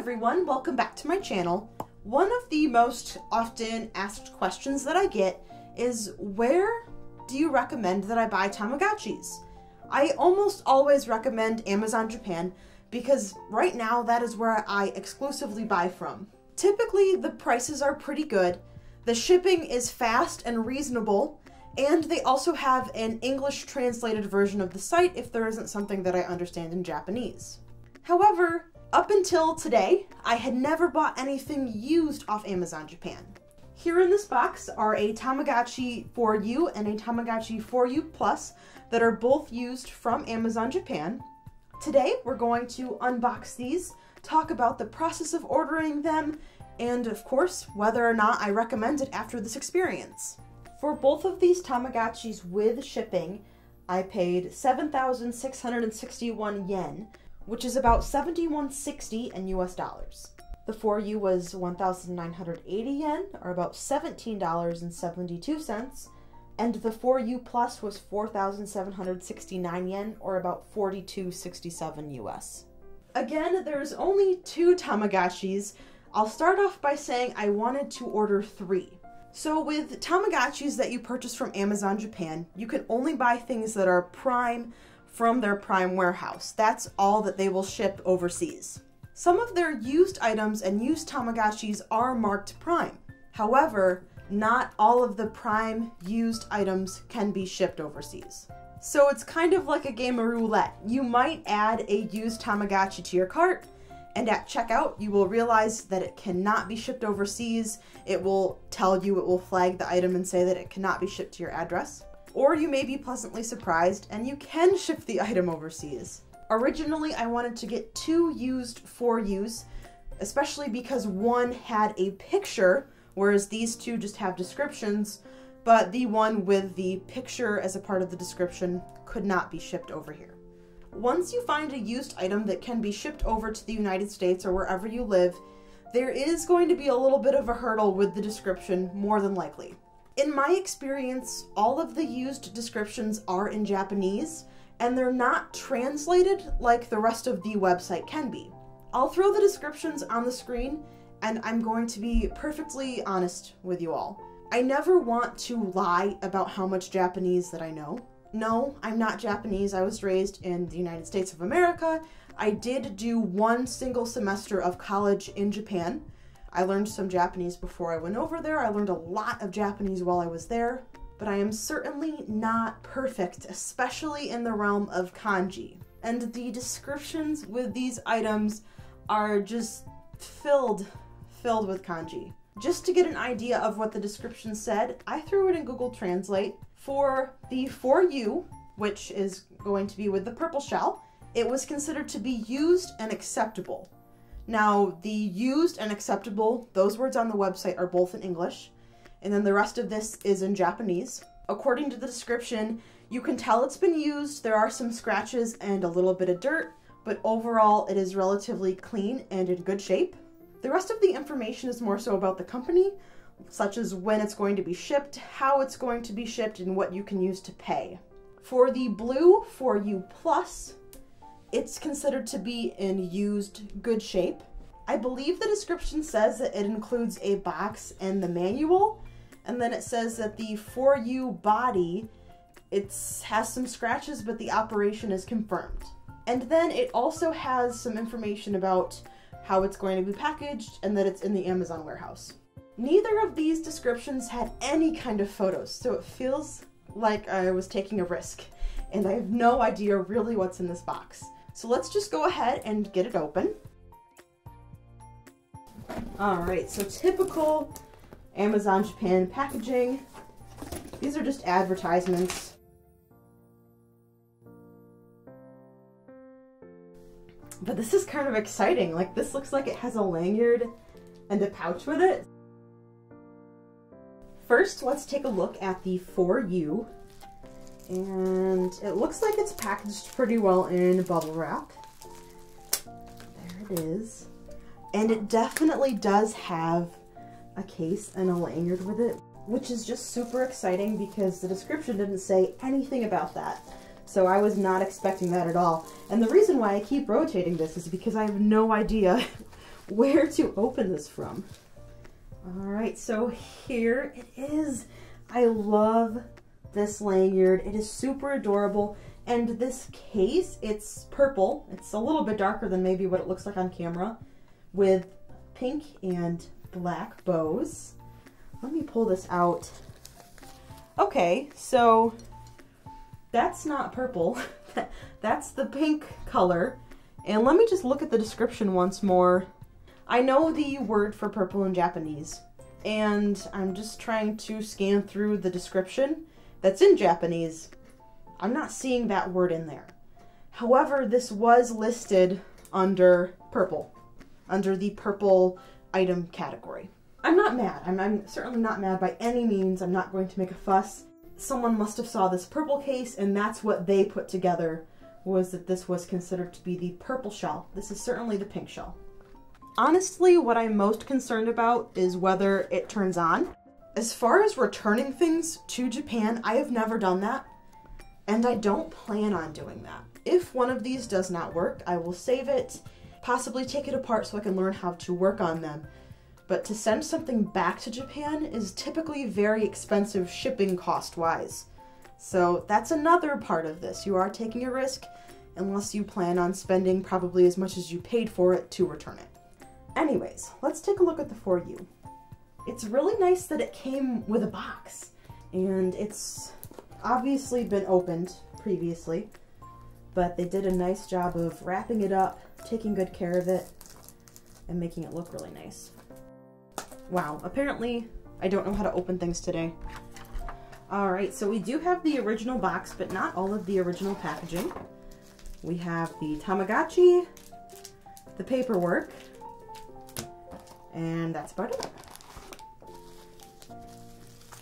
everyone, welcome back to my channel. One of the most often asked questions that I get is, where do you recommend that I buy Tamagotchis? I almost always recommend Amazon Japan because right now that is where I exclusively buy from. Typically the prices are pretty good, the shipping is fast and reasonable, and they also have an English translated version of the site if there isn't something that I understand in Japanese. However, up until today, I had never bought anything used off Amazon Japan. Here in this box are a Tamagotchi 4U and a Tamagotchi 4U Plus that are both used from Amazon Japan. Today, we're going to unbox these, talk about the process of ordering them, and of course, whether or not I recommend it after this experience. For both of these Tamagotchis with shipping, I paid 7,661 yen, which is about $71.60 in US dollars. The 4U was 1,980 yen, or about $17.72, and the 4U Plus was 4,769 yen, or about $42.67 US. Again, there's only two Tamagotchis. I'll start off by saying I wanted to order 3. So with Tamagotchis that you purchase from Amazon Japan, you can only buy things that are Prime from their Prime warehouse. That's all that they will ship overseas. Some of their used items and used Tamagotchis are marked Prime. However, not all of the Prime used items can be shipped overseas. So it's kind of like a game of roulette. You might add a used Tamagotchi to your cart, and at checkout, you will realize that it cannot be shipped overseas. It will tell you, it will flag the item and say that it cannot be shipped to your address. Or you may be pleasantly surprised and you can ship the item overseas. Originally, I wanted to get 2 used 4Us, especially because one had a picture, whereas these 2 just have descriptions, but the one with the picture as a part of the description could not be shipped over here. Once you find a used item that can be shipped over to the United States or wherever you live, there is going to be a little bit of a hurdle with the description, more than likely. In my experience, all of the used descriptions are in Japanese, and they're not translated like the rest of the website can be. I'll throw the descriptions on the screen, and I'm going to be perfectly honest with you all. I never want to lie about how much Japanese that I know. No, I'm not Japanese. I was raised in the United States of America. I did do 1 single semester of college in Japan. I learned some Japanese before I went over there. I learned a lot of Japanese while I was there, but I am certainly not perfect, especially in the realm of kanji. And the descriptions with these items are just filled with kanji. Just to get an idea of what the description said, I threw it in Google Translate. For the 4U, which is going to be with the purple shell, it was considered to be used and acceptable. Now, the used and acceptable, those words on the website are both in English, and then the rest of this is in Japanese. According to the description, you can tell it's been used, there are some scratches and a little bit of dirt, but overall it is relatively clean and in good shape. The rest of the information is more so about the company, such as when it's going to be shipped, how it's going to be shipped, and what you can use to pay. For the blue 4U Plus, it's considered to be in used, good shape. I believe the description says that it includes a box and the manual, and then it says that the 4U body, it has some scratches, but the operation is confirmed. And then it also has some information about how it's going to be packaged and that it's in the Amazon warehouse. Neither of these descriptions had any kind of photos, so it feels like I was taking a risk, and I have no idea really what's in this box. So let's just go ahead and get it open. Alright, so typical Amazon Japan packaging. These are just advertisements. But this is kind of exciting. Like, this looks like it has a lanyard and a pouch with it. First, let's take a look at the 4U. And it looks like it's packaged pretty well in bubble wrap. There it is. And it definitely does have a case and a lanyard with it, which is just super exciting because the description didn't say anything about that. So I was not expecting that at all. And the reason why I keep rotating this is because I have no idea where to open this from. Alright, so here it is. I love this lanyard. It is super adorable. And this case, it's purple. It's a little bit darker than maybe what it looks like on camera, with pink and black bows. Let me pull this out. Okay, so that's not purple. That's the pink color. And let me just look at the description once more. I know the word for purple in Japanese, and I'm just trying to scan through the description that's in Japanese. I'm not seeing that word in there. However, this was listed under purple, under the purple item category. I'm not mad. I'm certainly not mad by any means. I'm not going to make a fuss. Someone must have saw this purple case, and that's what they put together, was that this was considered to be the purple shell. This is certainly the pink shell. Honestly, what I'm most concerned about is whether it turns on. As far as returning things to Japan, I have never done that, and I don't plan on doing that. If one of these does not work, I will save it, possibly take it apart so I can learn how to work on them. But to send something back to Japan is typically very expensive shipping cost-wise. So that's another part of this. You are taking a risk unless you plan on spending probably as much as you paid for it to return it. Anyways, let's take a look at the For You. It's really nice that it came with a box, and it's obviously been opened previously, but they did a nice job of wrapping it up, taking good care of it, and making it look really nice. Wow, apparently I don't know how to open things today. Alright, so we do have the original box, but not all of the original packaging. We have the Tamagotchi, the paperwork, and that's about it.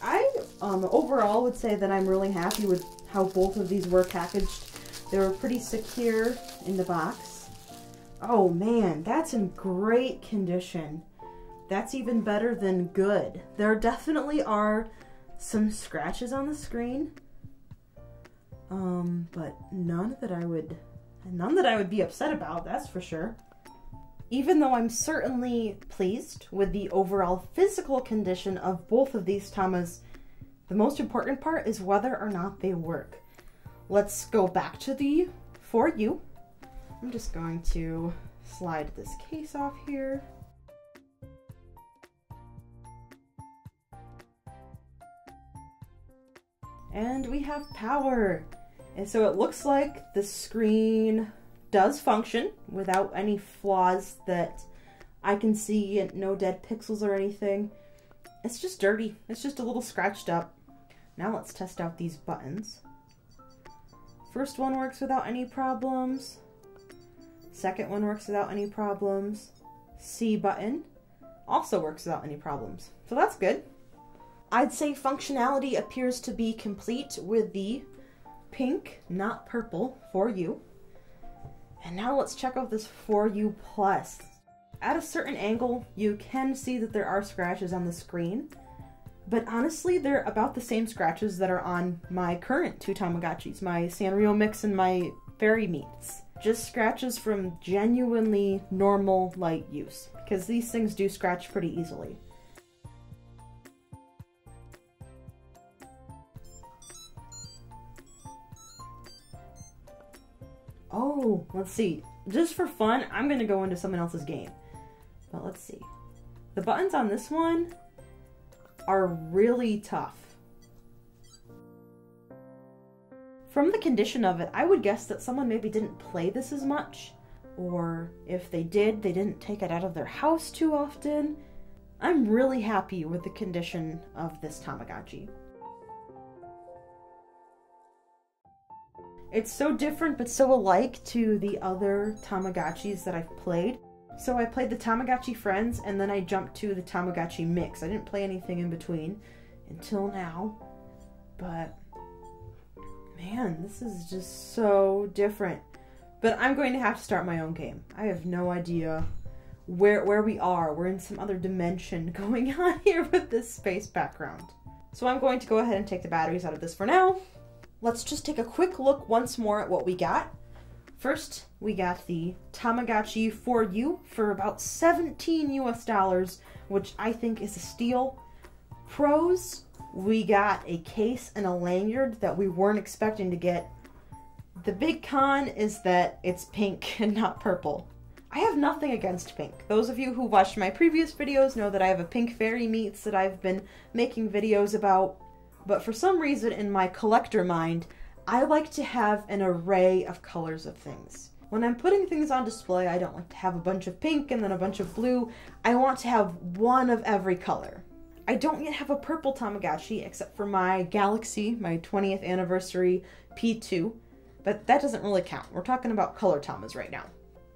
I overall would say that I'm really happy with how both of these were packaged. They were pretty secure in the box. Oh man, that's in great condition. That's even better than good. There definitely are some scratches on the screen, but none that I would be upset about, that's for sure. Even though I'm certainly pleased with the overall physical condition of both of these Tamas, the most important part is whether or not they work. Let's go back to the For You. I'm just going to slide this case off here. And we have power. And so it looks like the screen does function without any flaws that I can see, and no dead pixels or anything. It's just dirty. It's just a little scratched up. Now let's test out these buttons. First one works without any problems. Second one works without any problems. C button also works without any problems. So that's good. I'd say functionality appears to be complete with the pink, not purple, For You. And now let's check out this For You Plus. At a certain angle, you can see that there are scratches on the screen, but honestly, they're about the same scratches that are on my current two Tamagotchis, my Sanrio Mix and my Fairy Meats. Just scratches from genuinely normal light use, because these things do scratch pretty easily. Oh, let's see. Just for fun, I'm going to go into someone else's game. But let's see. The buttons on this one are really tough. From the condition of it, I would guess that someone maybe didn't play this as much. Or if they did, they didn't take it out of their house too often. I'm really happy with the condition of this Tamagotchi. It's so different but so alike to the other Tamagotchis that I've played. So I played the Tamagotchi Friends, and then I jumped to the Tamagotchi Mix. I didn't play anything in between until now. But man, this is just so different. But I'm going to have to start my own game. I have no idea where we are. We're in some other dimension going on here with this space background. So I'm going to go ahead and take the batteries out of this for now. Let's just take a quick look once more at what we got. First, we got the Tamagotchi 4U for about $17 US, which I think is a steal. Pros, we got a case and a lanyard that we weren't expecting to get. The big con is that it's pink and not purple. I have nothing against pink. Those of you who watched my previous videos know that I have a pink fairy meats that I've been making videos about. But for some reason in my collector mind, I like to have an array of colors of things. When I'm putting things on display, I don't like to have a bunch of pink and then a bunch of blue. I want to have one of every color. I don't yet have a purple Tamagotchi except for my Galaxy, my 20th anniversary P2, but that doesn't really count. We're talking about color Tamas right now.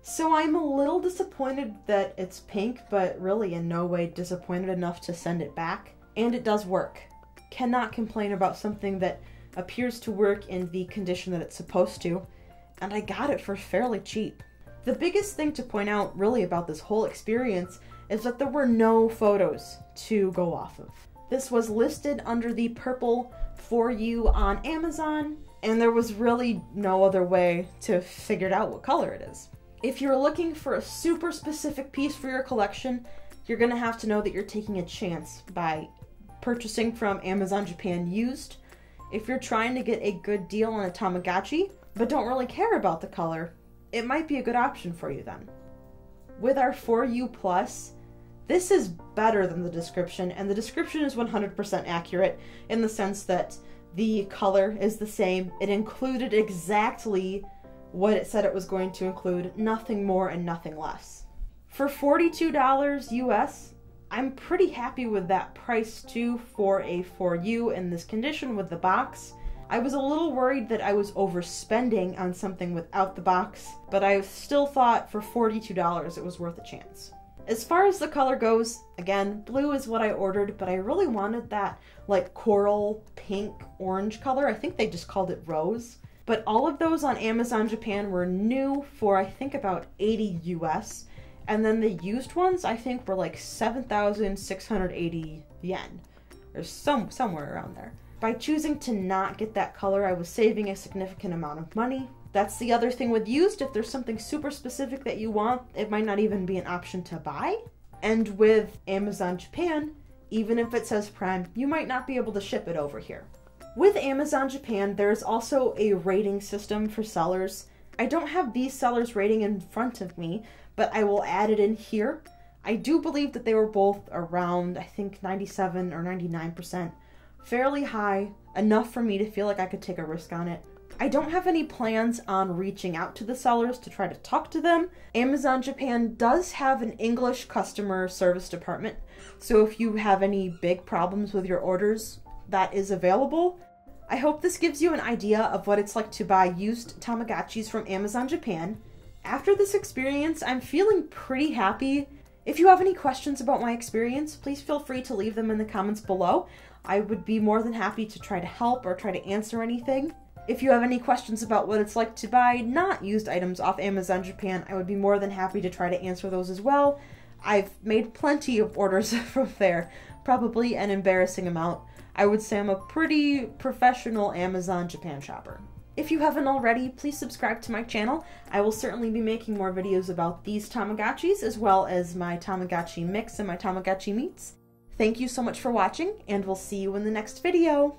So I'm a little disappointed that it's pink, but really in no way disappointed enough to send it back. And it does work. Cannot complain about something that appears to work in the condition that it's supposed to, and I got it for fairly cheap. The biggest thing to point out really about this whole experience is that there were no photos to go off of. This was listed under the purple 4U on Amazon, and there was really no other way to figure out what color it is. If you're looking for a super specific piece for your collection, you're gonna have to know that you're taking a chance by purchasing from Amazon Japan used. If you're trying to get a good deal on a Tamagotchi, but don't really care about the color, it might be a good option for you then. With our 4U Plus, this is better than the description, and the description is 100% accurate in the sense that the color is the same. It included exactly what it said it was going to include, nothing more and nothing less. For $42 US, I'm pretty happy with that price too for a 4U in this condition with the box. I was a little worried that I was overspending on something without the box, but I still thought for $42 it was worth a chance. As far as the color goes, again, blue is what I ordered, but I really wanted that like coral, pink, orange color. I think they just called it rose. But all of those on Amazon Japan were new for I think about 80 US. And then the used ones, I think, were like 7,680 yen. Or somewhere around there. By choosing to not get that color, I was saving a significant amount of money. That's the other thing with used. If there's something super specific that you want, it might not even be an option to buy. And with Amazon Japan, even if it says Prime, you might not be able to ship it over here. With Amazon Japan, there's also a rating system for sellers. I don't have these sellers' rating in front of me, but I will add it in here. I do believe that they were both around, I think, 97 or 99%. Fairly high, enough for me to feel like I could take a risk on it. I don't have any plans on reaching out to the sellers to try to talk to them. Amazon Japan does have an English customer service department, so if you have any big problems with your orders, that is available. I hope this gives you an idea of what it's like to buy used Tamagotchis from Amazon Japan. After this experience, I'm feeling pretty happy. If you have any questions about my experience, please feel free to leave them in the comments below. I would be more than happy to try to help or try to answer anything. If you have any questions about what it's like to buy not used items off Amazon Japan, I would be more than happy to try to answer those as well. I've made plenty of orders from there, probably an embarrassing amount. I would say I'm a pretty professional Amazon Japan shopper. If you haven't already, please subscribe to my channel. I will certainly be making more videos about these Tamagotchis, as well as my Tamagotchi mix and my Tamagotchi meats. Thank you so much for watching, and we'll see you in the next video.